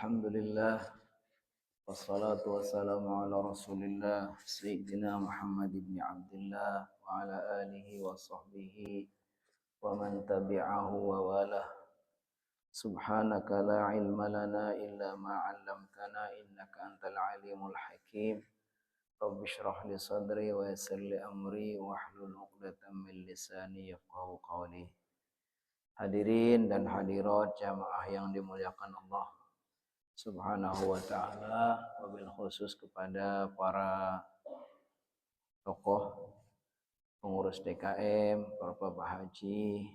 Alhamdulillah wassalatu wassalamu ala Rasulillah Sayyidina Muhammad ibn Abdullah wa ala alihi wa sahbihi wa man tabi'ahu wa walah. Subhanaka la ilma lana illa ma 'allamtana innaka antal alimul hakim. Rabbi shrah li sadri wa yassir li amri wahlul 'uqdatam min lisani yafqahu qawli. Hadirin dan hadirat jamaah yang dimuliakan Allah Subhanahu wa ta'ala, wabil khusus kepada para tokoh pengurus DKM, para Bapak Haji,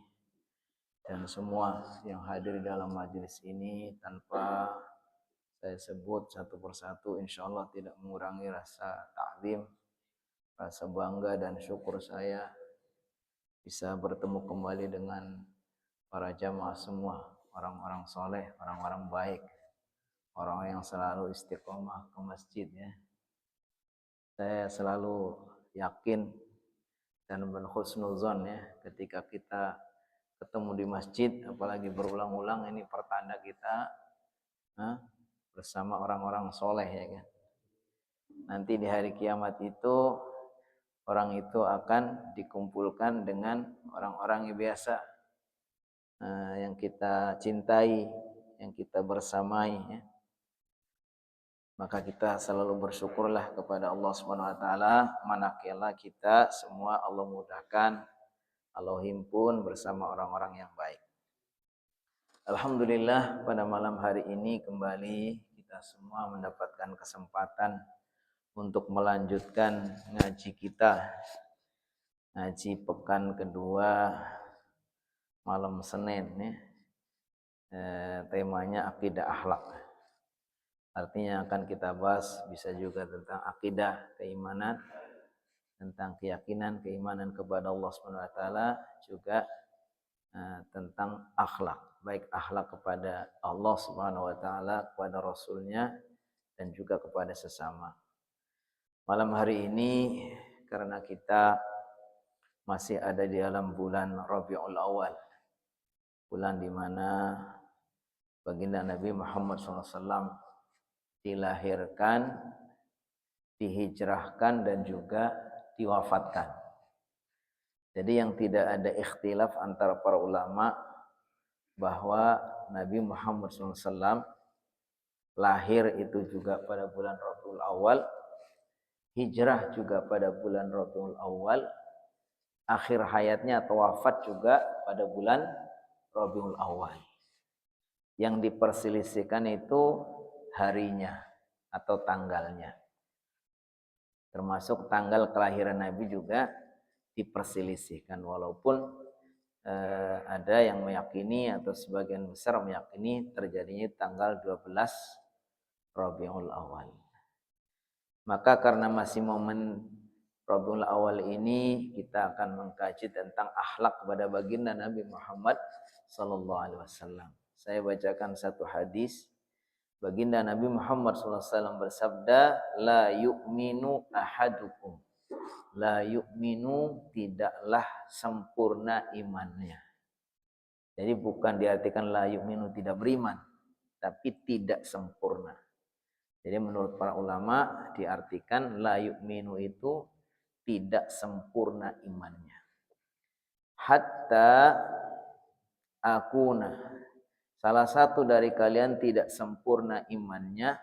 dan semua yang hadir dalam majelis ini tanpa saya sebut satu persatu, insya Allah tidak mengurangi rasa ta'zim, rasa bangga dan syukur saya bisa bertemu kembali dengan para jamaah semua, orang-orang soleh, orang-orang baik, orang yang selalu istiqomah ke masjid ya. Saya selalu yakin dan berhusnuzon ya, ketika kita ketemu di masjid, apalagi berulang-ulang, ini pertanda kita bersama orang-orang soleh ya kan. Nanti di hari kiamat itu orang itu akan dikumpulkan dengan orang-orang yang biasa, yang kita cintai, yang kita bersamai ya. Maka kita selalu bersyukurlah kepada Allah Subhanahu wa taala, manakala kita semua Allah mudahkan, Allah himpun bersama orang-orang yang baik. Alhamdulillah pada malam hari ini kembali kita semua mendapatkan kesempatan untuk melanjutkan ngaji kita. Ngaji pekan kedua malam Senin ya. Temanya akidah akhlak. Artinya akan kita bahas bisa juga tentang akidah, keimanan, tentang keyakinan, keimanan kepada Allah Subhanahu wa taala, juga tentang akhlak, baik akhlak kepada Allah Subhanahu wa taala, kepada Rasulnya, dan juga kepada sesama. Malam hari ini karena kita masih ada di dalam bulan Rabiul Awal, bulan di mana baginda Nabi Muhammad SAW dilahirkan, dihijrahkan, dan juga diwafatkan. Jadi yang tidak ada ikhtilaf antara para ulama bahwa Nabi Muhammad SAW lahir itu juga pada bulan Rabiul Awal, hijrah juga pada bulan Rabiul Awal, akhir hayatnya atau wafat juga pada bulan Rabiul Awal. Yang diperselisihkan itu harinya atau tanggalnya. Termasuk tanggal kelahiran Nabi juga diperselisihkan, walaupun ada yang meyakini atau sebagian besar meyakini terjadinya tanggal 12 Rabiul Awal. Maka karena masih momen Rabiul Awal ini, kita akan mengkaji tentang akhlak kepada baginda Nabi Muhammad sallallahu alaihi wasallam. Saya bacakan satu hadis. Baginda Nabi Muhammad SAW bersabda, la yu'minu ahadukum. La yu'minu, tidaklah sempurna imannya. Jadi bukan diartikan la yu'minu tidak beriman, tapi tidak sempurna. Jadi menurut para ulama diartikan la yu'minu itu tidak sempurna imannya. Hatta akuna, salah satu dari kalian tidak sempurna imannya,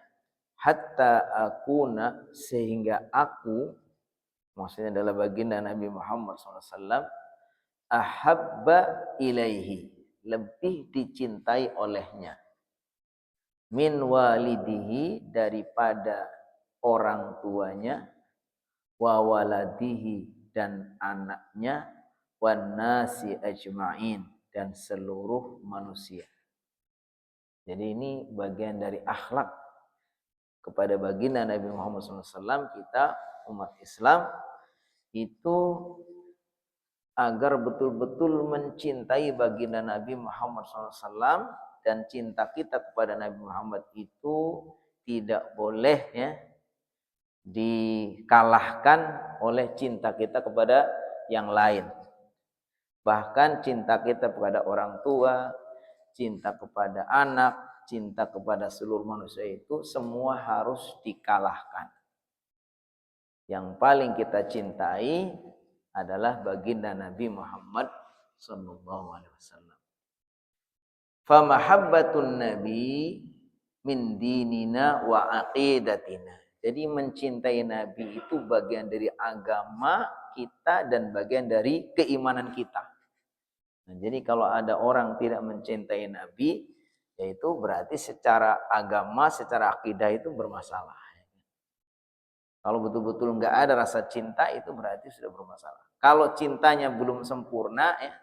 hatta akuna, sehingga aku, maksudnya adalah baginda Nabi Muhammad SAW, ahabba ilaihi, lebih dicintai olehnya, min walidihi, daripada orang tuanya, wa waladihi, dan anaknya, wan nasi ajma'in, dan seluruh manusia. Jadi ini bagian dari akhlak kepada baginda Nabi Muhammad SAW, kita umat Islam itu agar betul-betul mencintai baginda Nabi Muhammad SAW, dan cinta kita kepada Nabi Muhammad itu tidak boleh ya dikalahkan oleh cinta kita kepada yang lain. Bahkan cinta kita kepada orang tua, cinta kepada anak, cinta kepada seluruh manusia itu semua harus dikalahkan. Yang paling kita cintai adalah baginda Nabi Muhammad sallallahu alaihi wasallam. Fa mahabbatun nabi min dinina wa aqidatina. Jadi mencintai Nabi itu bagian dari agama kita dan bagian dari keimanan kita. Nah, jadi kalau ada orang tidak mencintai Nabi, yaitu berarti secara agama, secara akidah itu bermasalah. Kalau betul-betul nggak ada rasa cinta, itu berarti sudah bermasalah. Kalau cintanya belum sempurna, ya,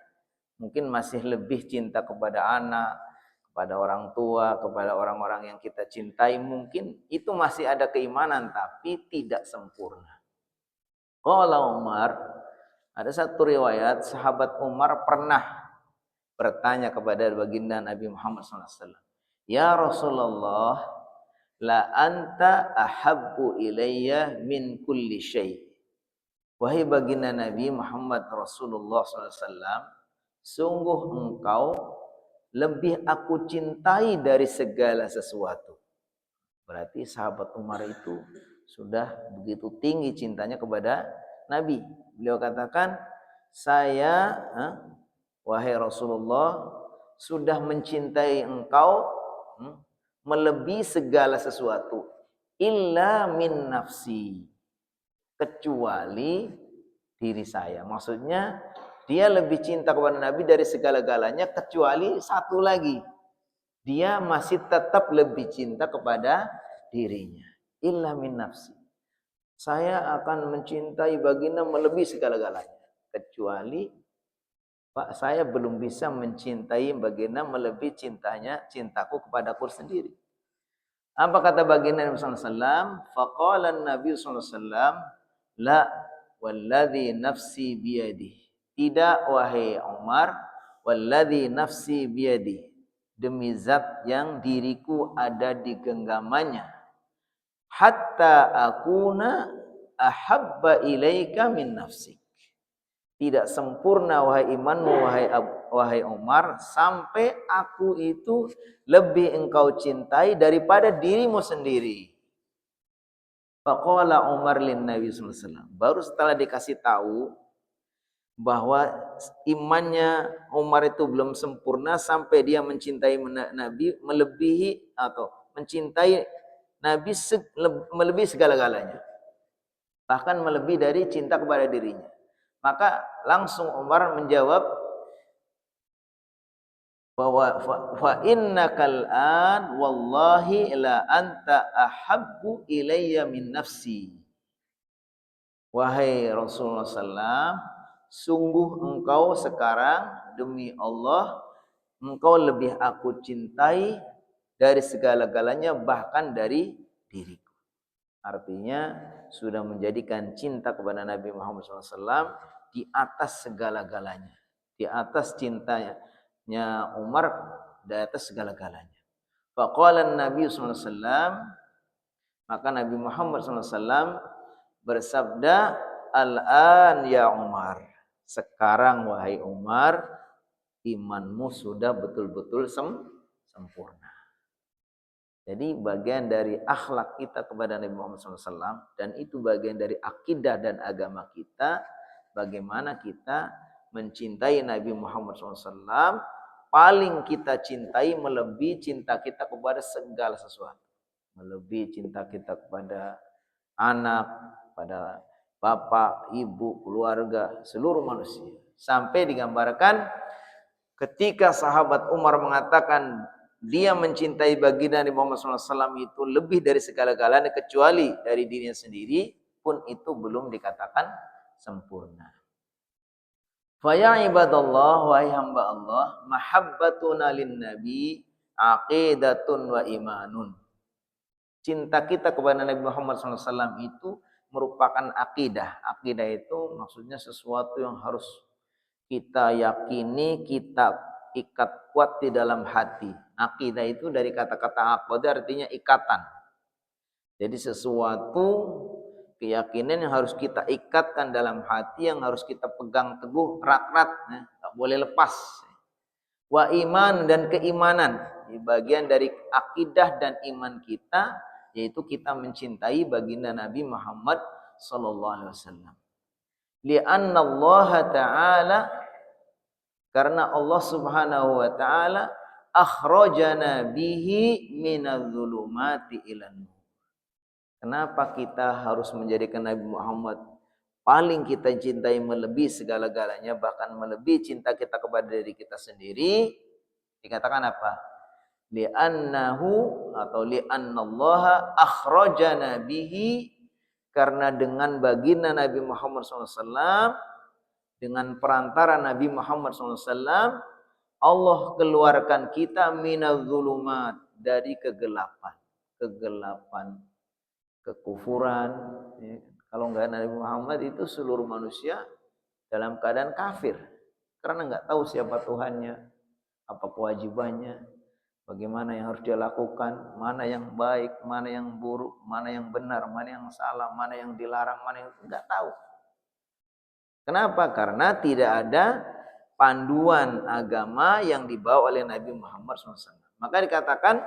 mungkin masih lebih cinta kepada anak, kepada orang tua, kepada orang-orang yang kita cintai, mungkin itu masih ada keimanan, tapi tidak sempurna. Qala Umar, ada satu riwayat, sahabat Umar pernah bertanya kepada baginda Nabi Muhammad SAW. Ya Rasulullah, la anta ahabbu ilayya min kulli syai. Wahai baginda Nabi Muhammad Rasulullah SAW, sungguh engkau lebih aku cintai dari segala sesuatu. Berarti sahabat Umar itu sudah begitu tinggi cintanya kepada Nabi. Beliau katakan, saya, wahai Rasulullah, sudah mencintai engkau melebihi segala sesuatu. Illa min nafsi. Kecuali diri saya. Maksudnya, dia lebih cinta kepada Nabi dari segala-galanya, kecuali satu lagi. Dia masih tetap lebih cinta kepada dirinya. Illa min nafsi. Saya akan mencintai baginda melebihi segala-galanya. Kecuali Pak, saya belum bisa mencintai baginda melebihi cintaku kepada aku sendiri. Apa kata baginda Nabi SAW? Faqala Nabi SAW, la walladhi nafsi biyadih. Tidak wahai Umar, walladhi nafsi biyadih. Demi zat yang diriku ada di genggamannya. Hatta akuna ahabba ilaika min nafsik. Tidak sempurna wahai imanmu wahai Umar, sampai aku itu lebih engkau cintai daripada dirimu sendiri. Faqala Umar lin Nabi sallallahu alaihi wasallam. Baru setelah dikasih tahu bahwa imannya Umar itu belum sempurna sampai dia mencintai Nabi melebihi atau mencintai Nabi melebihi segala-galanya. Bahkan melebihi dari cinta kepada dirinya. Maka langsung Umar menjawab bahwa fa innakal an wallahi la anta ahabbu ilayya min nafsi. Wahai Rasulullah SAW, sungguh engkau sekarang demi Allah engkau lebih aku cintai dari segala-galanya, bahkan dari diriku. Artinya sudah menjadikan cinta kepada Nabi Muhammad SAW di atas segala-galanya. Di atas cintanya Umar, di atas segala-galanya. Faqala Nabi SAW, maka Nabi Muhammad SAW bersabda, Al-an ya Umar. Sekarang wahai Umar, imanmu sudah betul-betul sempurna. Jadi bagian dari akhlak kita kepada Nabi Muhammad SAW, dan itu bagian dari akidah dan agama kita, bagaimana kita mencintai Nabi Muhammad SAW, paling kita cintai melebihi cinta kita kepada segala sesuatu. Melebihi cinta kita kepada anak, pada bapak, ibu, keluarga, seluruh manusia. Sampai digambarkan ketika sahabat Umar mengatakan dia mencintai baginda Nabi Muhammad SAW itu lebih dari segala-galanya kecuali dari dirinya sendiri, pun itu belum dikatakan sempurna. Fa ya ibadallah, wahai hamba Allah, mahabbatuna lin nabi aqidatun wa imanun. Cinta kita kepada Nabi Muhammad SAW itu merupakan akidah. Akidah itu maksudnya sesuatu yang harus kita yakini, kita ikat kuat di dalam hati. Akidah itu dari kata-kata aqad artinya ikatan. Jadi sesuatu keyakinan yang harus kita ikatkan dalam hati, yang harus kita pegang teguh erat-erat, enggak boleh lepas. Wa iman, dan keimanan, bagian dari akidah dan iman kita, yaitu kita mencintai baginda Nabi Muhammad sallallahu alaihi wasallam. Li'anna Allah Ta'ala, karena Allah Subhanahu wa taala akhrajana bihi minadh-dhulumati ilan nur. Kenapa kita harus menjadikan Nabi Muhammad paling kita cintai melebihi segala-galanya, bahkan melebihi cinta kita kepada diri kita sendiri? Dikatakan apa? Li'annahu atau li'annallaha akhrajana bihi, karena dengan baginda Nabi Muhammad SAW, dengan perantara Nabi Muhammad SAW, Allah keluarkan kita minadh-dhulumat, dari kegelapan. Kegelapan kekufuran. Kalau enggak Nabi Muhammad itu seluruh manusia dalam keadaan kafir. Karena enggak tahu siapa Tuhannya, apa kewajibannya, bagaimana yang harus dia lakukan, mana yang baik, mana yang buruk, mana yang benar, mana yang salah, mana yang dilarang, mana yang enggak tahu. Kenapa? Karena tidak ada panduan agama yang dibawa oleh Nabi Muhammad SAW. Maka dikatakan,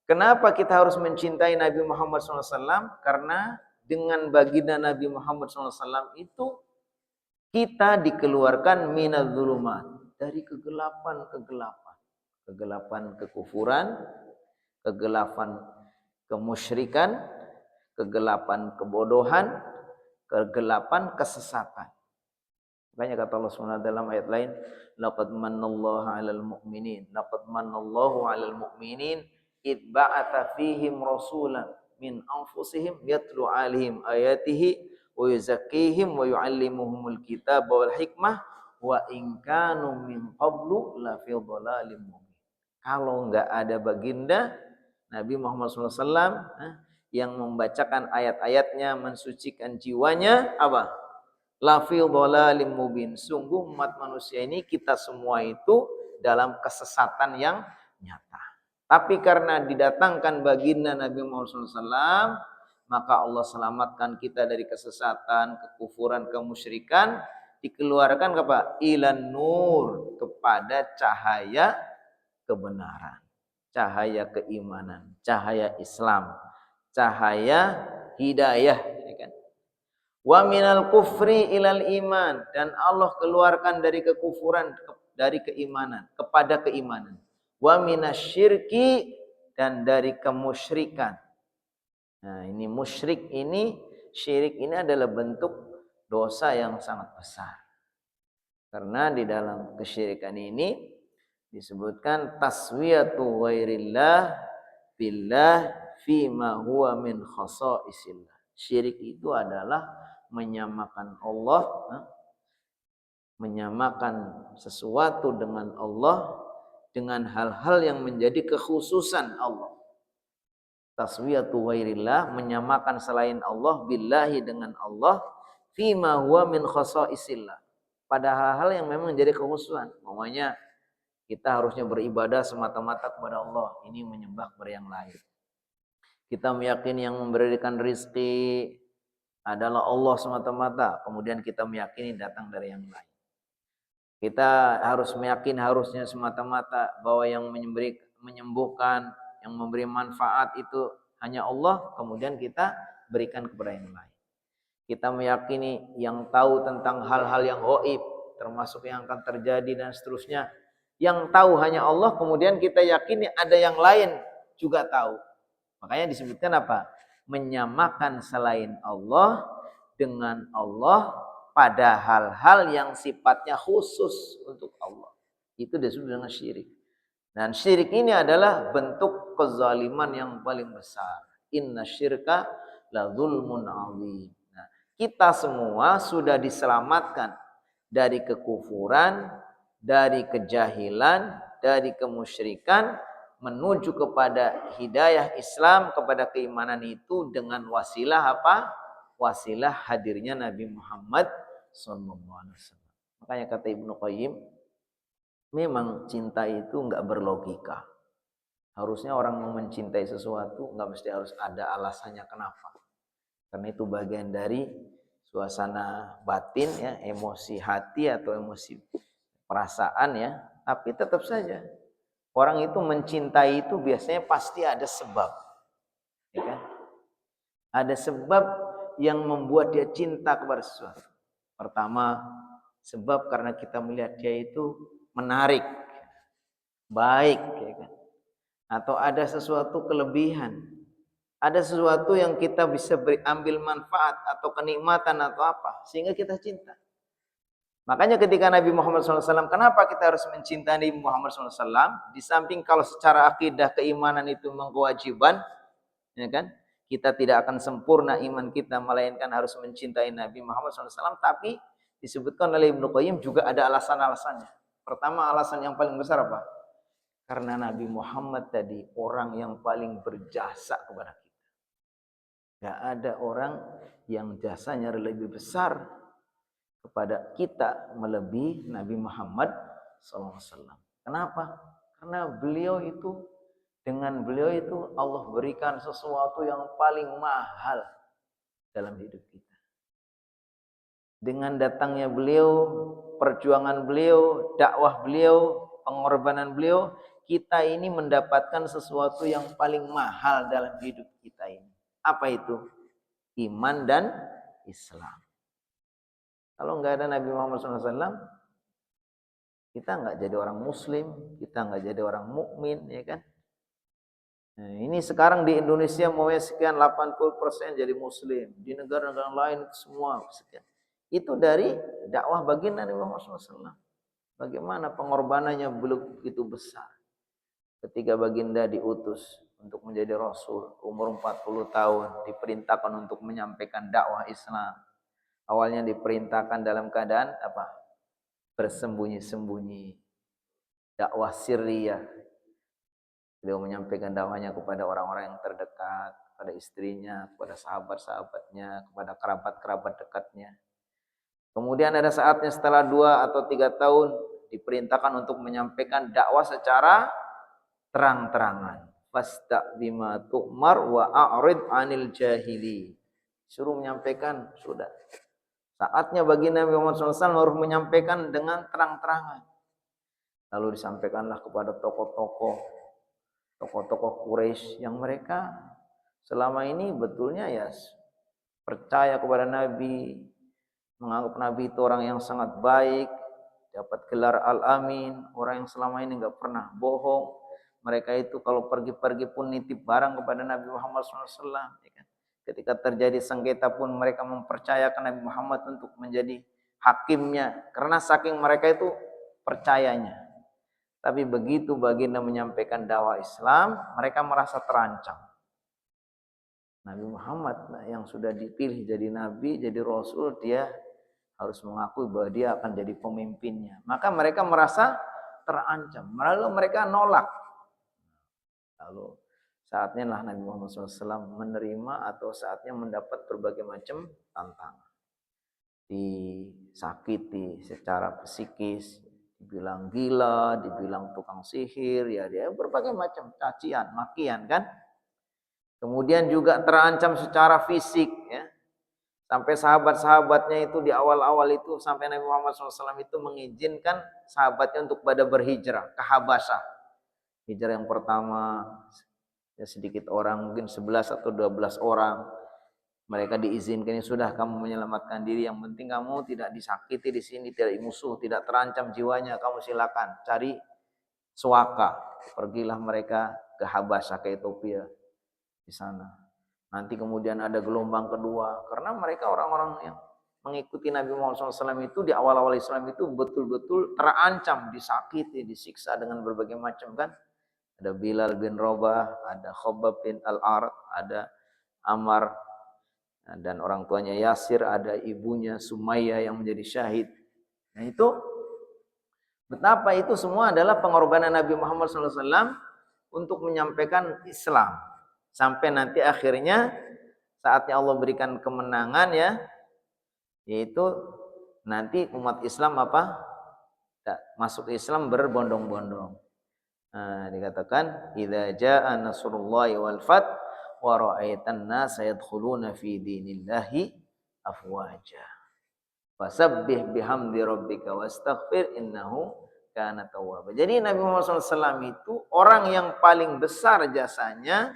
kenapa kita harus mencintai Nabi Muhammad SAW? Karena dengan baginda Nabi Muhammad SAW itu kita dikeluarkan minadh-dhulumat, dari kegelapan-kegelapan. Kegelapan kekufuran, kegelapan kemusyrikan, kegelapan kebodohan, kegelapan kesesatan. Makanya kata Allah SWT dalam ayat lain, laqad manallahu 'alal mu'minin, laqad manallahu 'alal mu'minin id ba'atha fihim rasulan min anfusihim yatlu 'alaihim ayatihi wa yuzakkihim wa yu'allimuhumul kitaba wal hikmah wa in kanu min qablu la fi dhalalin mubin. Kalau enggak ada baginda Nabi Muhammad SAW yang membacakan ayat-ayatnya, mensucikan jiwanya, apa? La fi dhalalin mubin. Sungguh umat manusia ini, kita semua itu dalam kesesatan yang nyata. Tapi karena didatangkan baginda Nabi Muhammad SAW, maka Allah selamatkan kita dari kesesatan, kekufuran, kemusyrikan, dikeluarkan kepada ilan nur, kepada cahaya kebenaran, cahaya keimanan, cahaya Islam, cahaya hidayah. Wa minal kufri ilal iman, dan Allah keluarkan dari kekufuran dari keimanan kepada keimanan. Wa minasyirki, dan dari kemusyrikan. Nah, ini musyrik ini, syirik ini adalah bentuk dosa yang sangat besar. Karena di dalam kesyirikan ini disebutkan taswiyatu ghairillah billah fima huwa min khasaisillah. Syirik itu adalah menyamakan Allah, menyamakan sesuatu dengan Allah dengan hal-hal yang menjadi kekhususan Allah. Taswiyatu ghairillah, menyamakan selain Allah, billahi dengan Allah, fima huwa min khasaisillah, pada hal-hal yang memang menjadi kekhususan. Namanya kita harusnya beribadah semata-mata kepada Allah, ini menyembah kepada yang lain. Kita meyakini yang memberikan rizki adalah Allah semata-mata, kemudian kita meyakini datang dari yang lain. Kita harus meyakini harusnya semata-mata bahwa yang menyembuhkan, yang memberi manfaat itu hanya Allah, kemudian kita berikan kepada yang lain. Kita meyakini yang tahu tentang hal-hal yang gaib, termasuk yang akan terjadi dan seterusnya, yang tahu hanya Allah, kemudian kita yakini ada yang lain juga tahu. Makanya disebutkan apa? Menyamakan selain Allah dengan Allah pada hal-hal yang sifatnya khusus untuk Allah. Itu disebut dengan syirik. Dan syirik ini adalah bentuk kezaliman yang paling besar. Inna syirka la zulmun azim. Nah, kita semua sudah diselamatkan dari kekufuran, dari kejahilan, dari kemusyrikan, menuju kepada hidayah Islam, kepada keimanan itu dengan wasilah apa? Wasilah hadirnya Nabi Muhammad SAW. Makanya kata Ibnu Qayyim, memang cinta itu enggak berlogika. Harusnya orang mau mencintai sesuatu enggak mesti harus ada alasannya kenapa. Karena itu bagian dari suasana batin ya, emosi hati atau emosi perasaan ya. Tapi tetap saja Orang itu mencintai itu biasanya pasti ada sebab, ya kan? Ada sebab yang membuat dia cinta kepada sesuatu. Pertama, sebab karena kita melihat dia itu menarik, baik, ya kan? Atau ada sesuatu kelebihan, ada sesuatu yang kita bisa ambil manfaat atau kenikmatan atau apa, sehingga kita cinta. Makanya ketika Nabi Muhammad SAW, kenapa kita harus mencintai Nabi Muhammad SAW? Di samping kalau secara akidah keimanan itu kewajiban, ya kan? Kita tidak akan sempurna iman kita melainkan harus mencintai Nabi Muhammad SAW. Tapi disebutkan oleh Ibnu Qayyim juga ada alasan-alasannya. Pertama, alasan yang paling besar apa? Karena Nabi Muhammad tadi orang yang paling berjasa kepada kita. Gak ada orang yang jasanya lebih besar kepada kita melebihi Nabi Muhammad SAW. Kenapa? Karena dengan beliau itu Allah berikan sesuatu yang paling mahal dalam hidup kita. Dengan datangnya beliau, perjuangan beliau, dakwah beliau, pengorbanan beliau, kita ini mendapatkan sesuatu yang paling mahal dalam hidup kita ini. Apa itu? Iman dan Islam. Kalau nggak ada Nabi Muhammad SAW, kita nggak jadi orang Muslim, kita nggak jadi orang mukmin, ya kan? Nah, ini sekarang di Indonesia mau sekian 80% jadi Muslim, di negara-negara lain semua sekian. Itu dari dakwah baginda Nabi Muhammad SAW. Bagaimana pengorbanannya belum begitu besar. Ketika baginda diutus untuk menjadi Rasul, umur 40 tahun, diperintahkan untuk menyampaikan dakwah Islam. Awalnya diperintahkan dalam keadaan apa? Bersembunyi-sembunyi. Dakwah sirriyah. Beliau menyampaikan dakwahnya kepada orang-orang yang terdekat, kepada istrinya, kepada sahabat-sahabatnya, kepada kerabat-kerabat dekatnya. Kemudian ada saatnya setelah 2 atau 3 tahun diperintahkan untuk menyampaikan dakwah secara terang-terangan. Fasta' bima tu'mar wa a'rid 'anil jahili. Suruh menyampaikan, sudah. Saatnya bagi Nabi Muhammad SAW harus menyampaikan dengan terang-terangan. Lalu disampaikanlah kepada tokoh-tokoh Quraisy yang mereka selama ini betulnya ya percaya kepada Nabi, menganggap Nabi itu orang yang sangat baik, dapat gelar Al-Amin, orang yang selama ini nggak pernah bohong. Mereka itu kalau pergi-pergi pun nitip barang kepada Nabi Muhammad SAW. Ya kan? Ketika terjadi sengketa pun mereka mempercayakan Nabi Muhammad untuk menjadi hakimnya. Karena saking mereka itu percayanya. Tapi begitu baginda menyampaikan dakwah Islam, mereka merasa terancam. Nabi Muhammad yang sudah dipilih jadi Nabi, jadi Rasul, dia harus mengakui bahwa dia akan jadi pemimpinnya. Maka mereka merasa terancam. Lalu mereka nolak. Lalu saatnya lah Nabi Muhammad SAW menerima atau saatnya mendapat berbagai macam tantangan. Disakiti secara psikis, dibilang gila, dibilang tukang sihir, ya dia berbagai macam cacian, makian kan. Kemudian juga terancam secara fisik, ya. Sampai sahabat-sahabatnya itu di awal-awal itu sampai Nabi Muhammad SAW itu mengizinkan sahabatnya untuk pada berhijrah ke Habasyah. Hijrah yang pertama ya sedikit orang, mungkin 11 atau 12 orang. Mereka diizinkan, ya sudah kamu menyelamatkan diri, yang penting kamu tidak disakiti di sini, tidak musuh, tidak terancam jiwanya, kamu silakan cari suaka. Pergilah mereka ke Habasyah, ke Ethiopia di sana. Nanti kemudian ada gelombang kedua, karena mereka orang-orang yang mengikuti Nabi Muhammad SAW itu di awal-awal Islam itu betul-betul terancam, disakiti, disiksa dengan berbagai macam kan. Ada Bilal bin Rabah, ada Khabbab bin Al-Arat, ada Ammar, dan orang tuanya Yasir, ada ibunya Sumayyah yang menjadi syahid. Nah itu betapa itu semua adalah pengorbanan Nabi Muhammad SAW untuk menyampaikan Islam. Sampai nanti akhirnya saatnya Allah berikan kemenangan ya, yaitu nanti umat Islam apa? Masuk Islam berbondong-bondong. Nah, dikatakan idza jaa nasrullahi wal fath wa ra'aitan nasa yadkhuluna fi dinillahi afwaja. Fasabbih bihamdi rabbika wastaghfir innahu kana tawwaba. Jadi Nabi Muhammad SAW itu orang yang paling besar jasanya,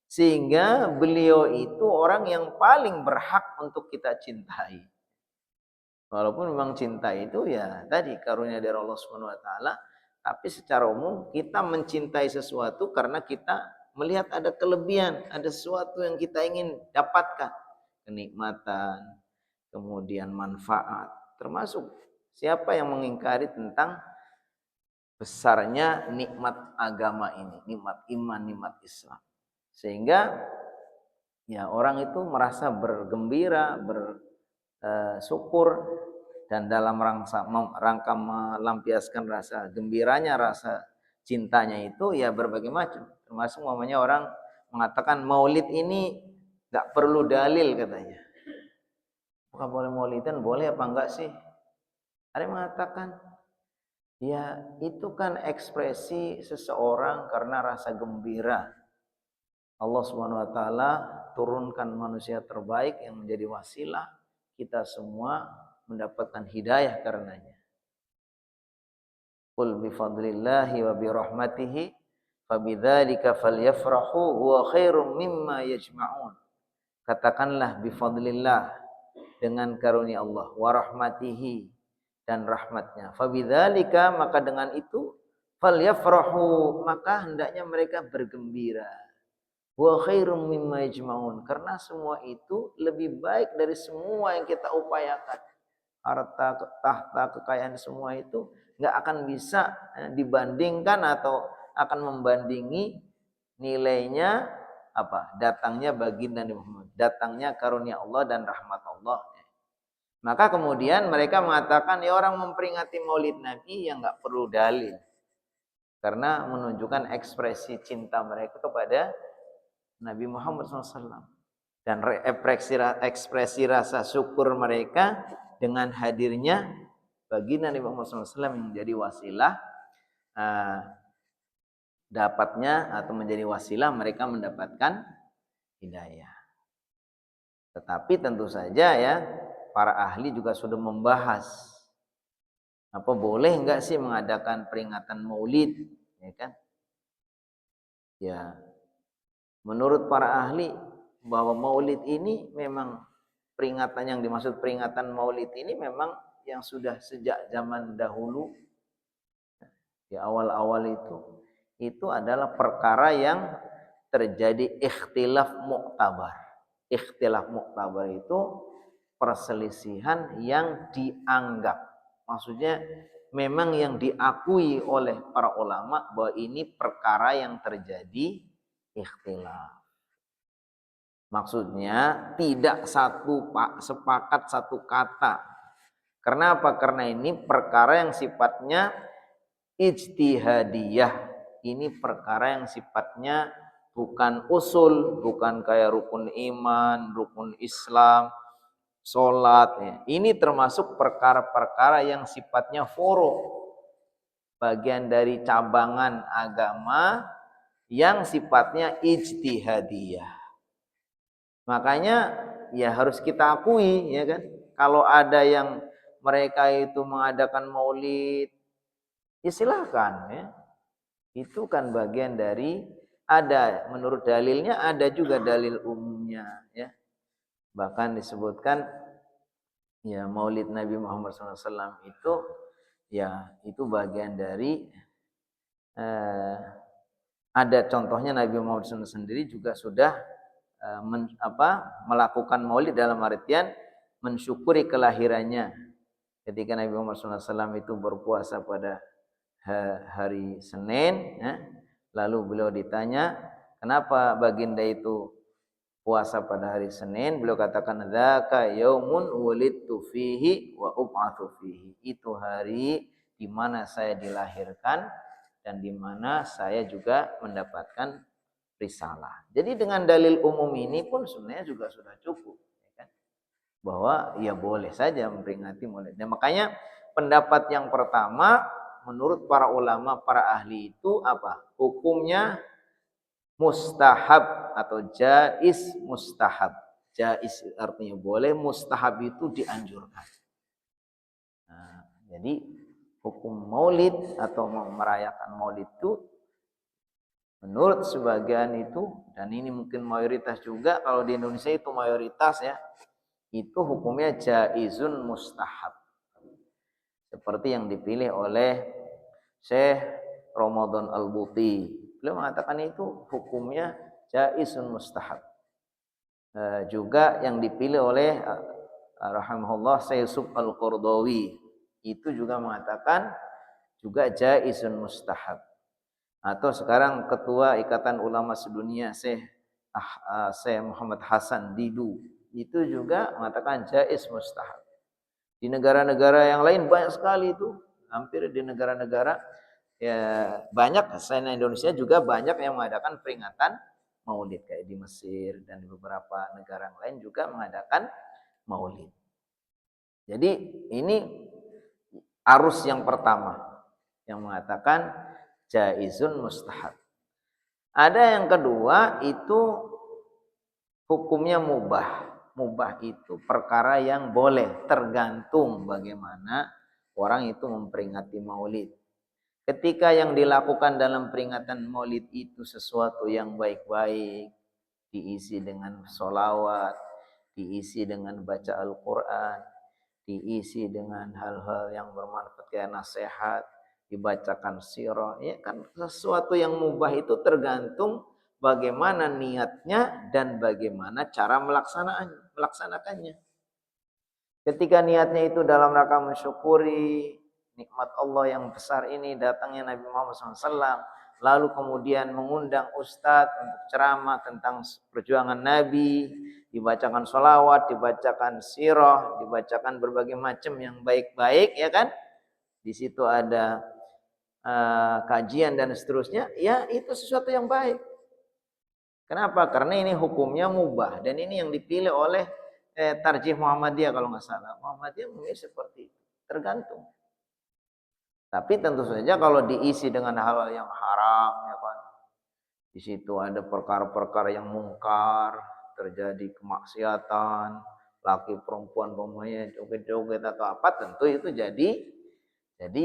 sehingga beliau itu orang yang paling berhak untuk kita cintai. Walaupun memang cinta itu ya tadi karunia dari Allah Subhanahu wa taala, tapi secara umum kita mencintai sesuatu karena kita melihat ada kelebihan, ada sesuatu yang kita ingin dapatkan, kenikmatan, kemudian manfaat. Termasuk siapa yang mengingkari tentang besarnya nikmat agama ini, nikmat iman, nikmat Islam. Sehingga ya orang itu merasa bergembira, bersyukur, dan dalam rangka melampiaskan rasa gembiranya, rasa cintanya itu ya berbagai macam. Termasuk namanya orang mengatakan maulid ini gak perlu dalil katanya. Bukan boleh maulidan, boleh apa enggak sih? Ada yang mengatakan ya itu kan ekspresi seseorang karena rasa gembira. Allah Subhanahu wa taala turunkan manusia terbaik yang menjadi wasilah kita semua mendapatkan hidayah karenanya. Qul bi fadlillahi wa bi rahmatihi fabidzalika falyafrahu huwa khairum mimma yajma'un. Katakanlah bi fadlillah, dengan karunia Allah, wa rahmatihi, dan rahmatnya. Fabidzalika, maka dengan itu, falyafrahu, maka hendaknya mereka bergembira. Wa khairum mimma yajma'un, karena semua itu lebih baik dari semua yang kita upayakan. Harta, tahta, kekayaan semua itu nggak akan bisa dibandingkan atau akan membandingi nilainya apa? Datangnya baginda Nabi Muhammad, datangnya karunia Allah dan rahmat Allah. Maka kemudian mereka mengatakan ya orang memperingati Maulid Nabi yang nggak perlu dalil, karena menunjukkan ekspresi cinta mereka kepada Nabi Muhammad SAW dan ekspresi rasa syukur mereka dengan hadirnya baginda Nabi Muhammad SAW yang menjadi wasilah dapatnya atau menjadi wasilah mereka mendapatkan hidayah. Tetapi tentu saja ya para ahli juga sudah membahas apa boleh enggak sih mengadakan peringatan Maulid, ya kan? Ya, menurut para ahli bahwa Maulid ini memang peringatan yang dimaksud peringatan Maulid ini memang yang sudah sejak zaman dahulu, di awal-awal itu adalah perkara yang terjadi ikhtilaf muktabar. Ikhtilaf muktabar itu perselisihan yang dianggap, maksudnya memang yang diakui oleh para ulama bahwa ini perkara yang terjadi ikhtilaf. Maksudnya tidak sepakat satu kata. Kenapa? Karena ini perkara yang sifatnya ijtihadiyah. Ini perkara yang sifatnya bukan usul, bukan kayak rukun iman, rukun Islam, sholat. Ya. Ini termasuk perkara-perkara yang sifatnya furu', bagian dari cabangan agama yang sifatnya ijtihadiyah. Makanya ya harus kita akui ya kan, kalau ada yang mereka itu mengadakan maulid, ya silahkan ya. Itu kan bagian dari ada menurut dalilnya, ada juga dalil umumnya ya. Bahkan disebutkan ya maulid Nabi Muhammad SAW itu ya itu bagian dari ada contohnya Nabi Muhammad SAW sendiri juga sudah melakukan maulid dalam artian mensyukuri kelahirannya. Ketika Nabi Muhammad SAW itu berpuasa pada hari Senin, ya, lalu beliau ditanya, kenapa baginda itu puasa pada hari Senin? Beliau katakan, dzaka yaumun wulidtu fihi wa ub'atsu fihi. Itu hari di mana saya dilahirkan dan di mana saya juga mendapatkan risalah. Jadi dengan dalil umum ini pun sebenarnya juga sudah cukup, ya kan? Bahwa ya boleh saja memperingati Maulid. Dan makanya pendapat yang pertama menurut para ulama, para ahli itu apa? Hukumnya mustahab atau jaiz mustahab. Jaiz artinya boleh, mustahab itu dianjurkan. Nah, jadi hukum maulid atau merayakan maulid itu menurut sebagian itu, dan ini mungkin mayoritas juga, kalau di Indonesia itu mayoritas ya, itu hukumnya jaizun mustahab. Seperti yang dipilih oleh Syekh Ramadan Al-Buti. Beliau mengatakan itu hukumnya jaizun mustahab. Juga yang dipilih oleh rahimahullah Syekh Yusuf Al-Qardawi itu juga mengatakan juga jaizun mustahab. Atau sekarang ketua Ikatan Ulama Sedunia Syekh Muhammad Hasan Didu itu juga mengatakan jaiz mustahab. Di negara-negara yang lain banyak sekali itu, hampir di negara-negara ya banyak, selain Indonesia juga banyak yang mengadakan peringatan maulid, kayak di Mesir dan di beberapa negara lain juga mengadakan maulid. Jadi ini arus yang pertama yang mengatakan jaizun mustahab. Ada yang kedua itu hukumnya mubah. Mubah itu perkara yang boleh, tergantung bagaimana orang itu memperingati maulid. Ketika yang dilakukan dalam peringatan maulid itu sesuatu yang baik-baik, diisi dengan sholawat, diisi dengan baca Al-Quran, diisi dengan hal-hal yang bermanfaat kayak nasihat, dibacakan sirah, ya kan sesuatu yang mubah itu tergantung bagaimana niatnya dan bagaimana cara melaksanakannya. Ketika niatnya itu dalam rangka mensyukuri nikmat Allah yang besar ini, datangnya Nabi Muhammad SAW, lalu kemudian mengundang ustadz untuk ceramah tentang perjuangan Nabi, dibacakan sholawat, dibacakan sirah, dibacakan berbagai macam yang baik-baik, ya kan? Di situ ada kajian dan seterusnya, ya itu sesuatu yang baik. Kenapa? Karena ini hukumnya mubah dan ini yang dipilih oleh Tarjih Muhammadiyah kalau nggak salah. Muhammadiyah memilih seperti itu, tergantung. Tapi tentu saja kalau diisi dengan hal-hal yang haram, ya kan, di situ ada perkara-perkara yang mungkar, terjadi kemaksiatan, laki perempuan pemainnya joget-joget atau apa, tentu itu jadi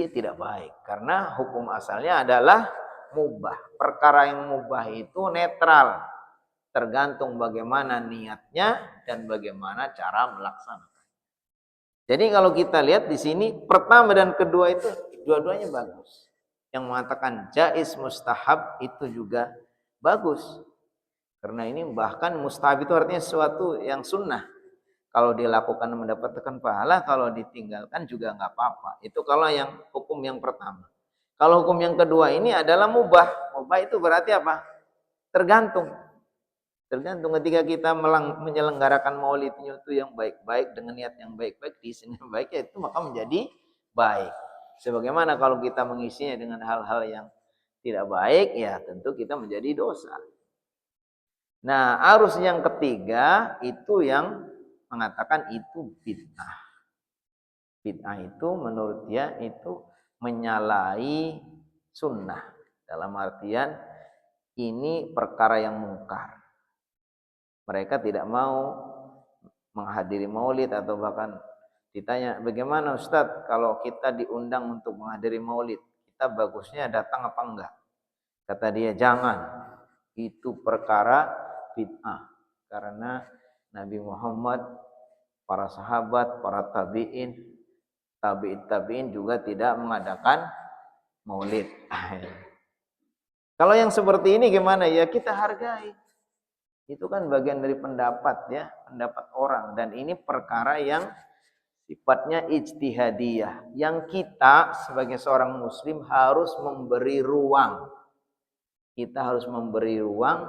tidak baik. Karena hukum asalnya adalah mubah. Perkara yang mubah itu netral, tergantung bagaimana niatnya dan bagaimana cara melaksanakan. Jadi kalau kita lihat di sini pertama dan kedua itu dua-duanya bagus. Yang mengatakan jaiz mustahab itu juga bagus. Karena ini bahkan mustahab itu artinya sesuatu yang sunnah. Kalau dilakukan mendapatkan pahala, kalau ditinggalkan juga nggak apa-apa. Itu kalau yang hukum yang pertama. Kalau hukum yang kedua ini adalah mubah. Mubah itu berarti apa? Tergantung. Tergantung ketika kita menyelenggarakan maulidnya itu yang baik-baik dengan niat yang baik-baik, diisinya baik, ya itu maka menjadi baik. Sebagaimana kalau kita mengisinya dengan hal-hal yang tidak baik, ya tentu kita menjadi dosa. Nah, arus yang ketiga itu yang mengatakan itu bid'ah. Bid'ah itu menurut dia itu menyalahi sunnah. Dalam artian ini perkara yang mungkar. Mereka tidak mau menghadiri maulid atau bahkan ditanya, bagaimana Ustadz kalau kita diundang untuk menghadiri maulid, kita bagusnya datang apa enggak? Kata dia, jangan. Itu perkara bid'ah. Karena Nabi Muhammad, para sahabat, para tabi'in juga tidak mengadakan maulid. Kalau yang seperti ini gimana? Ya kita hargai. Itu kan bagian dari pendapat ya, pendapat orang, dan ini perkara yang sifatnya ijtihadiyah yang kita sebagai seorang muslim harus memberi ruang. Kita harus memberi ruang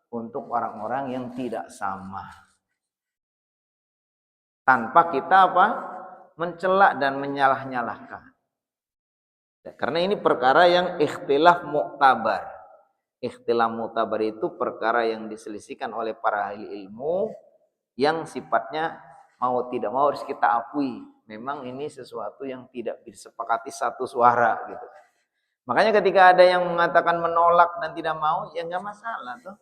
untuk orang-orang yang tidak sama. Tanpa kita apa? Mencela dan menyalah-nyalahkan. Karena ini perkara yang ikhtilaf mu'tabar. Ikhtilaf mu'tabar itu perkara yang diselisihkan oleh para ahli ilmu yang sifatnya mau tidak mau harus kita akui. Memang ini sesuatu yang tidak disepakati satu suara gitu. Makanya ketika ada yang mengatakan menolak dan tidak mau, ya nggak masalah tuh.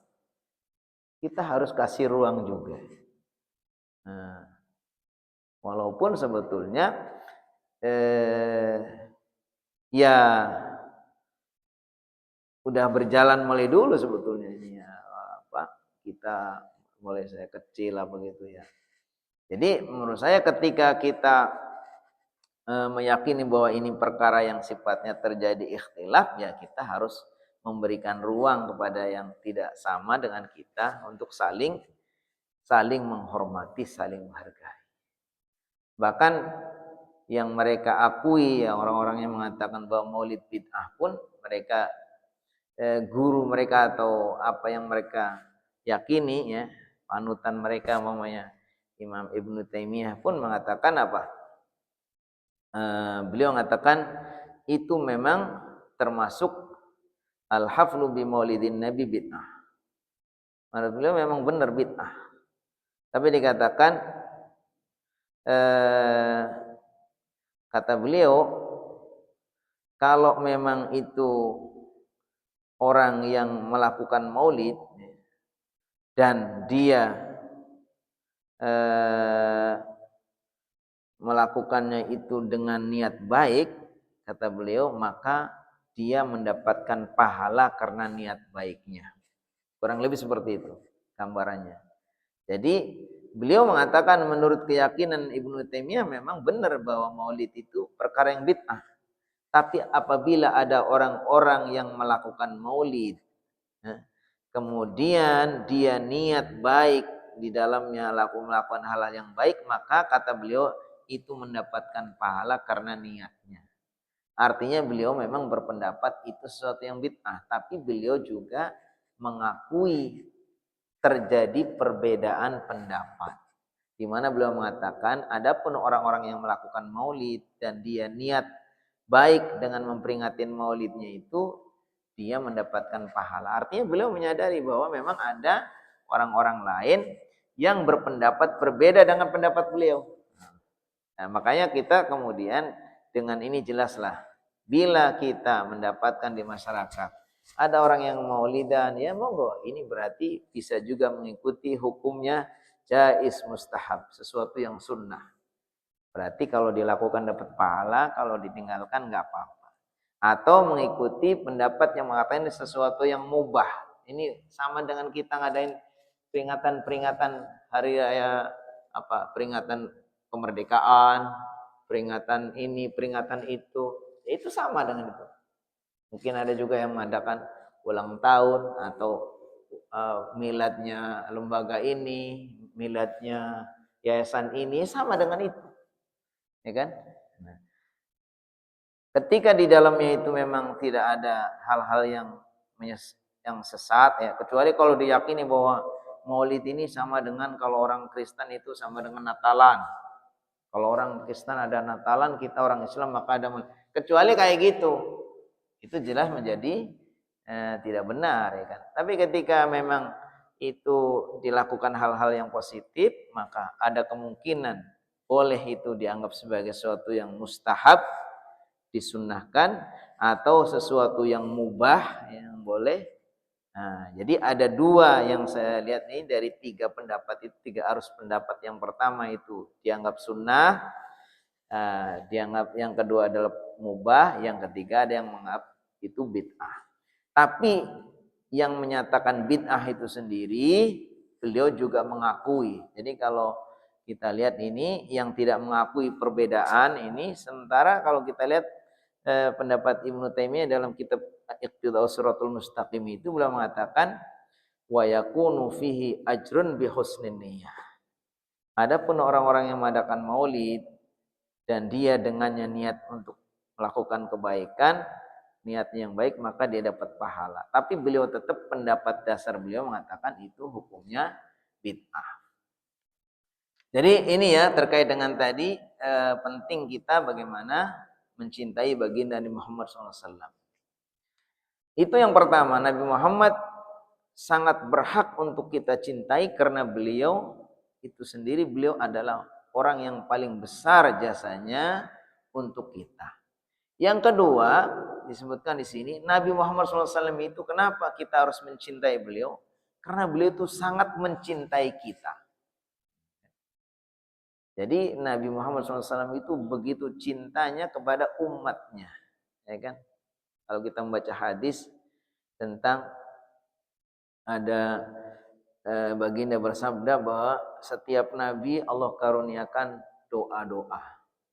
Kita harus kasih ruang juga. Nah, walaupun sebetulnya ya udah berjalan mulai dulu sebetulnya ini ya, kita mulai saya kecil apa gitu ya. Jadi menurut saya ketika kita meyakini bahwa ini perkara yang sifatnya terjadi ikhtilaf, ya kita harus memberikan ruang kepada yang tidak sama dengan kita untuk saling menghormati, saling menghargai. Bahkan yang mereka akui, ya orang-orang yang mengatakan bahwa maulid bid'ah pun mereka guru mereka atau apa yang mereka yakini ya, panutan mereka namanya Imam Ibnu Taimiyah pun mengatakan apa? Beliau mengatakan itu memang termasuk al-haflu bi maulidin nabi bid'ah. Menurut beliau memang benar bid'ah. Tapi dikatakan kata beliau kalau memang itu orang yang melakukan maulid dan dia melakukannya itu dengan niat baik, kata beliau, maka dia mendapatkan pahala karena niat baiknya. Kurang lebih seperti itu gambarannya. Jadi beliau mengatakan menurut keyakinan Ibnu Taimiyah memang benar bahwa maulid itu perkara yang bid'ah. Tapi apabila ada orang-orang yang melakukan maulid, kemudian dia niat baik di dalamnya melakukan hal-hal yang baik, maka kata beliau itu mendapatkan pahala karena niatnya. Artinya beliau memang berpendapat itu sesuatu yang bid'ah, tapi beliau juga mengakui terjadi perbedaan pendapat. Di mana beliau mengatakan adapun orang-orang yang melakukan maulid dan dia niat baik dengan memperingatin maulidnya itu, dia mendapatkan pahala. Artinya beliau menyadari bahwa memang ada orang-orang lain yang berpendapat berbeda dengan pendapat beliau. Nah, makanya kita kemudian dengan ini jelaslah, bila kita mendapatkan di masyarakat ada orang yang maulidan, ya monggo, ini berarti bisa juga mengikuti hukumnya jaiz mustahab, sesuatu yang sunnah. Berarti kalau dilakukan dapat pahala, kalau ditinggalkan nggak apa-apa. Atau mengikuti pendapat yang mengatakan ini sesuatu yang mubah. Ini sama dengan kita ngadain peringatan-peringatan hari raya peringatan kemerdekaan, peringatan ini, peringatan itu. Itu sama dengan itu. Mungkin ada juga yang mengadakan ulang tahun atau miladnya lembaga ini, miladnya yayasan ini, sama dengan itu. Ya kan? Nah, ketika di dalamnya itu memang tidak ada hal-hal yang sesat ya, kecuali kalau diyakini bahwa maulid ini sama dengan kalau orang Kristen itu sama dengan Natalan. Kalau orang Kristen ada Natalan, kita orang Islam maka ada maulid. Kecuali kayak gitu, itu jelas menjadi tidak benar ya kan. Tapi ketika memang itu dilakukan hal-hal yang positif, maka ada kemungkinan boleh itu dianggap sebagai sesuatu yang mustahab, disunnahkan, atau sesuatu yang mubah yang boleh. Nah, jadi ada dua yang saya lihat ini dari tiga pendapat itu, tiga arus pendapat. Yang pertama itu dianggap sunnah, dianggap, yang kedua adalah mubah, yang ketiga ada yang menganggap itu bid'ah. Tapi yang menyatakan bid'ah itu sendiri beliau juga mengakui. Jadi kalau kita lihat ini yang tidak mengakui perbedaan ini, sementara kalau kita lihat pendapat Ibnu Taimiyah dalam kitab Iqtida'us Shiratal Mustaqim itu beliau mengatakan wa yakunu fihi ajrun bi husnin niyyah. Adapun orang-orang yang mengadakan maulid dan dia dengannya niat untuk melakukan kebaikan, niatnya yang baik, maka dia dapat pahala. Tapi beliau tetap pendapat dasar beliau mengatakan itu hukumnya bid'ah. Jadi ini ya terkait dengan tadi penting kita bagaimana mencintai baginda Nabi Muhammad SAW. Itu yang pertama, Nabi Muhammad sangat berhak untuk kita cintai karena beliau itu sendiri, beliau adalah orang yang paling besar jasanya untuk kita. Yang kedua disebutkan di sini, Nabi Muhammad SAW itu kenapa kita harus mencintai beliau? Karena beliau itu sangat mencintai kita. Jadi Nabi Muhammad SAW itu begitu cintanya kepada umatnya. ya kan? Kalau kita membaca hadis tentang ada baginda bersabda bahwa setiap nabi Allah karuniakan doa-doa.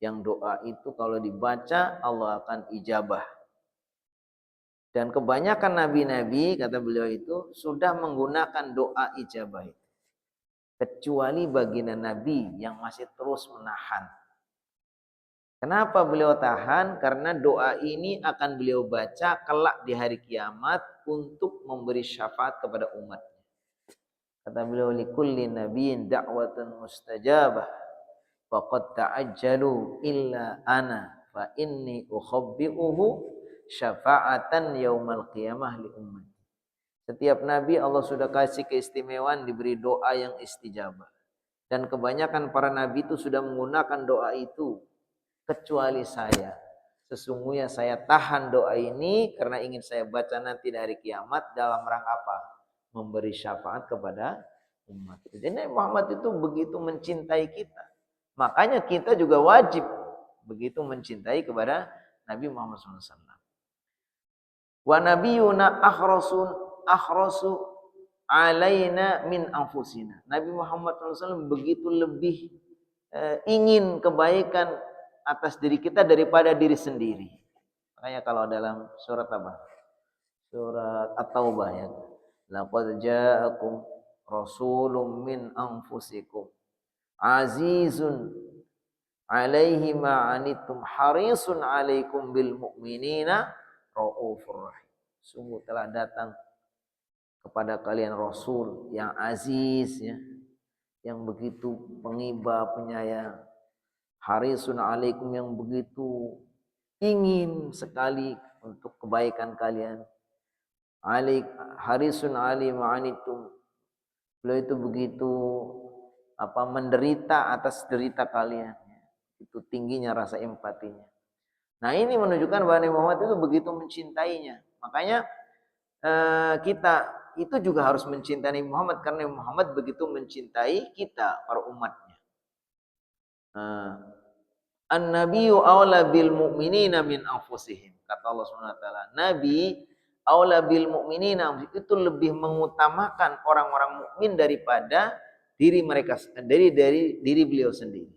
Yang doa itu kalau dibaca Allah akan ijabah. Dan kebanyakan nabi-nabi, kata beliau itu, sudah menggunakan doa ijabah itu. Kecuali baginda nabi yang masih terus menahan. Kenapa beliau tahan? Karena doa ini akan beliau baca kelak di hari kiamat untuk memberi syafaat kepada umat. Kata beliau, likulli nabiyyin da'watun mustajabah faqad ta'ajjalu illa ana fa inni ukhabbi'uhu syafa'atan yaumal qiyamah li ummati. Setiap nabi Allah sudah kasih keistimewaan diberi doa yang istijabah. Dan kebanyakan para nabi itu sudah menggunakan doa itu kecuali saya. Sesungguhnya saya tahan doa ini karena ingin saya baca nanti dari kiamat dalam rangka apa? Memberi syafaat kepada umat. Jadi Nabi Muhammad itu begitu mencintai kita. Makanya kita juga wajib begitu mencintai kepada Nabi Muhammad SAW. Wa nabiyuna akhrasu alaina min anfusina. Nabi Muhammad SAW begitu lebih ingin kebaikan atas diri kita daripada diri sendiri. Makanya kalau dalam surat apa? Surat At-Taubah ya. Laqad ja'akum rasulun min anfusikum azizun alaihi ma anittum harisun alaikum bil mu'minina raufur rahim. Sungguh telah datang kepada kalian rasul yang aziz ya, yang begitu pengiba penyayang, harisun alaikum yang begitu ingin sekali untuk kebaikan kalian, harisun ali ma'anitum, beliau itu begitu menderita atas derita kalian, itu tingginya rasa empatinya. Nah ini menunjukkan bahwa Nabi Muhammad itu begitu mencintainya. Makanya kita itu juga harus mencintai Nabi Muhammad karena Nabi Muhammad begitu mencintai kita para umatnya. An-nabiyyu aula bil mu'minina min anfusihim. Kata Allah Subhanahu wa taala, Nabi aula bil mu'minina itu lebih mengutamakan orang-orang mukmin daripada diri mereka, dari diri beliau sendiri.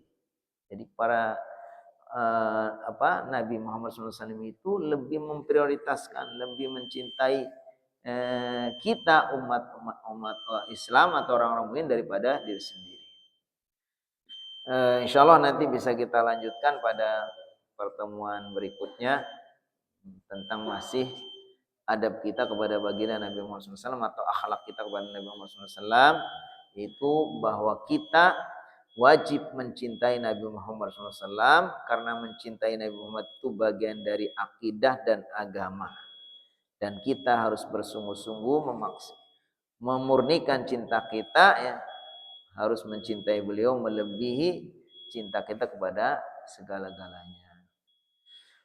Jadi para Nabi Muhammad SAW itu lebih memprioritaskan, lebih mencintai kita umat Islam atau orang-orang mukmin daripada diri sendiri. Insya Allah nanti bisa kita lanjutkan pada pertemuan berikutnya tentang masih adab kita kepada baginda Nabi Muhammad SAW atau akhlak kita kepada Nabi Muhammad SAW, itu bahwa kita wajib mencintai Nabi Muhammad SAW karena mencintai Nabi Muhammad itu bagian dari akidah dan agama, dan kita harus bersungguh-sungguh memurnikan cinta kita ya, harus mencintai beliau melebihi cinta kita kepada segala-galanya.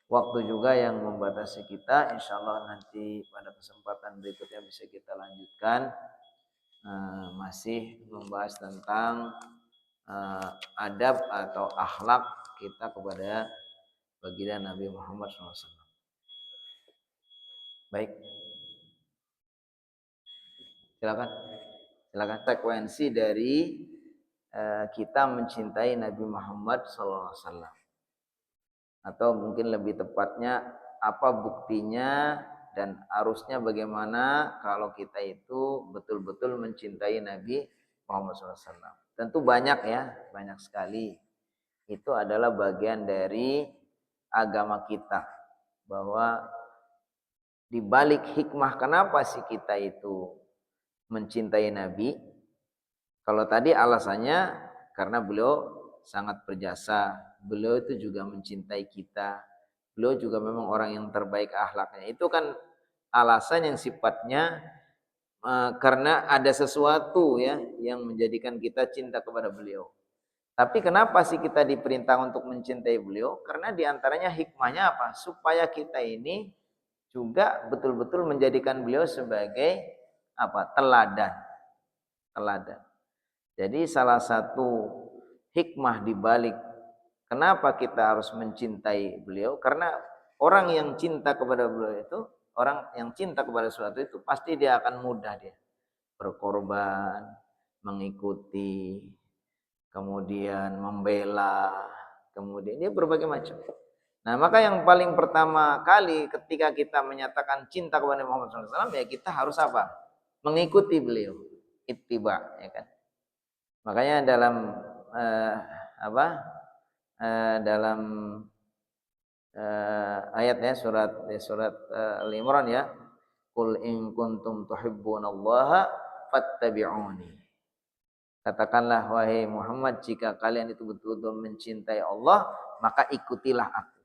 Waktu juga yang membatasi kita, insya Allah nanti pada kesempatan berikutnya bisa kita lanjutkan, masih membahas tentang adab atau akhlak kita kepada baginda Nabi Muhammad SAW. Baik, silakan. Frekuensi dari kita mencintai Nabi Muhammad SAW, atau mungkin lebih tepatnya apa buktinya dan arusnya bagaimana kalau kita itu betul-betul mencintai Nabi Muhammad SAW. Tentu banyak ya, banyak sekali. Itu adalah bagian dari agama kita, bahwa di balik hikmah kenapa sih kita itu mencintai Nabi. Kalau tadi alasannya karena beliau sangat berjasa, beliau itu juga mencintai kita, beliau juga memang orang yang terbaik akhlaknya. Itu kan alasan yang sifatnya karena ada sesuatu ya yang menjadikan kita cinta kepada beliau. Tapi kenapa sih kita diperintah untuk mencintai beliau? Karena diantaranya hikmahnya apa? Supaya kita ini juga betul-betul menjadikan beliau sebagai teladan. Jadi salah satu hikmah di balik kenapa kita harus mencintai beliau, karena orang yang cinta kepada beliau itu, orang yang cinta kepada sesuatu itu pasti dia akan mudah dia berkorban, mengikuti, kemudian membela, kemudian dia berbagai macam. Nah, maka yang paling pertama kali ketika kita menyatakan cinta kepada Muhammad SAW, ya kita harus apa? Mengikuti beliau, ittiba, ya kan? Makanya dalam eh, apa? Dalam ayatnya surat Al-Imran ya, Qul in kuntum tuhibbunallaha fattabi'uni. Katakanlah wahai Muhammad, jika kalian itu betul-betul mencintai Allah, maka ikutilah aku.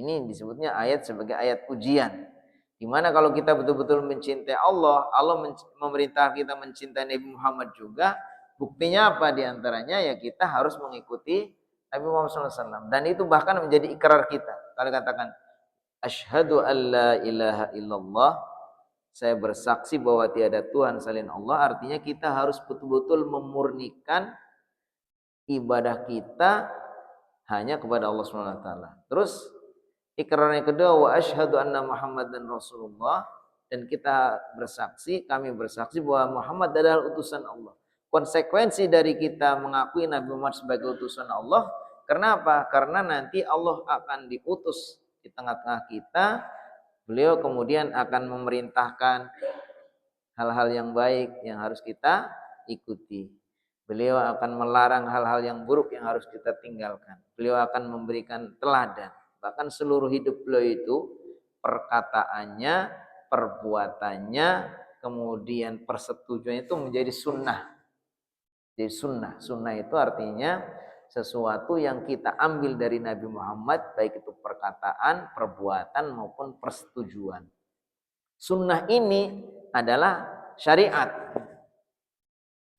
Ini disebutnya ayat sebagai ayat ujian. Dimana kalau kita betul-betul mencintai Allah, Allah memerintah kita mencintai Nabi Muhammad juga. Buktinya apa diantaranya? Ya kita harus mengikuti Nabi Muhammad SAW. Dan itu bahkan menjadi ikrar kita. Kalau katakan, Asyhadu an la ilaha illallah, saya bersaksi bahwa tiada Tuhan selain Allah, artinya kita harus betul-betul memurnikan ibadah kita hanya kepada Allah Subhanahu wa taala. Terus ikrar yang kedua, wa asyhadu anna Muhammadan Rasulullah, dan kita bersaksi, kami bersaksi bahwa Muhammad adalah utusan Allah. Konsekuensi dari kita mengakui Nabi Muhammad sebagai utusan Allah, kenapa? Karena nanti Allah akan diutus di tengah-tengah kita. Beliau kemudian akan memerintahkan hal-hal yang baik yang harus kita ikuti. Beliau akan melarang hal-hal yang buruk yang harus kita tinggalkan. Beliau akan memberikan teladan. Bahkan seluruh hidup beliau itu, perkataannya, perbuatannya, kemudian persetujuannya itu menjadi sunnah. Jadi sunnah. Sunnah itu artinya sesuatu yang kita ambil dari Nabi Muhammad, baik itu perkataan, perbuatan, maupun persetujuan. Sunnah ini adalah syariat.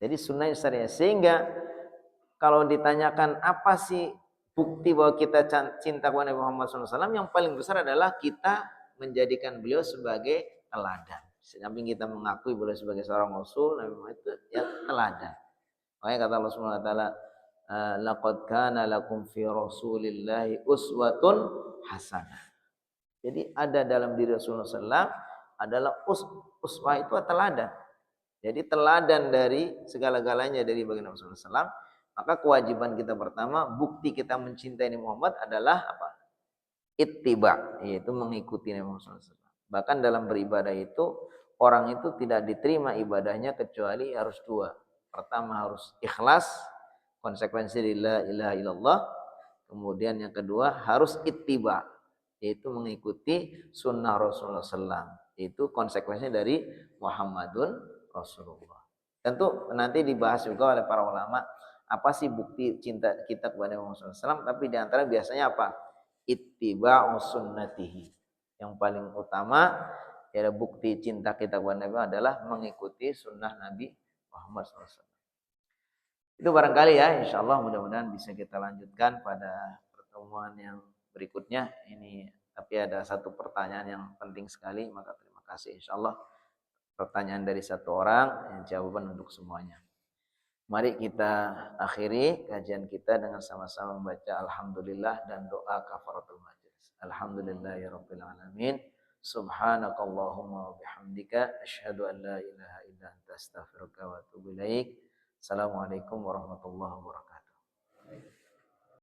Jadi sunnah syariat. Sehingga kalau ditanyakan apa sih bukti bahwa kita cinta kepada Nabi Muhammad SAW, yang paling besar adalah kita menjadikan beliau sebagai teladan. Samping kita mengakui beliau sebagai seorang Rasul, Nabi Muhammad itu ya teladan. Makanya kata Allah Subhanahu wa taala, laqad kana lakum fi Rasulillahi uswatun hasanah. Jadi ada dalam diri Rasulullah SAW adalah uswah itu teladan. Jadi teladan dari segala-galanya dari baginda Rasulullah SAW. Maka kewajiban kita pertama, bukti kita mencintai Nabi Muhammad adalah apa? Ittiba, yaitu mengikuti Nabi Muhammad SAW. Bahkan dalam beribadah itu, orang itu tidak diterima ibadahnya kecuali harus dua. Pertama harus ikhlas, konsekuensi la ilaha illallah. Kemudian yang kedua harus ittiba, yaitu mengikuti sunnah Rasulullah SAW. Itu konsekuensinya dari Muhammadun Rasulullah. Tentu nanti dibahas juga oleh para ulama, apa sih bukti cinta kita kepada Muhammad SAW. Tapi diantara biasanya apa? Ittiba'u sunnatihi. Yang paling utama ya bukti cinta kita kepada Nabi adalah mengikuti sunnah Nabi Muhammad SAW. Itu barangkali ya, insya Allah mudah-mudahan bisa kita lanjutkan pada pertemuan yang berikutnya. Ini tapi ada satu pertanyaan yang penting sekali, maka terima kasih insya Allah. Pertanyaan dari satu orang, yang jawaban untuk semuanya. Mari kita akhiri kajian kita dengan sama-sama membaca Alhamdulillah dan doa kafaratul majelis. Alhamdulillahirabbil alamin. Subhanakallahumma wa bihamdika asyhadu an la ilaha illa anta astaghfiruka wa atubu ilaik. Assalamualaikum warahmatullahi wabarakatuh.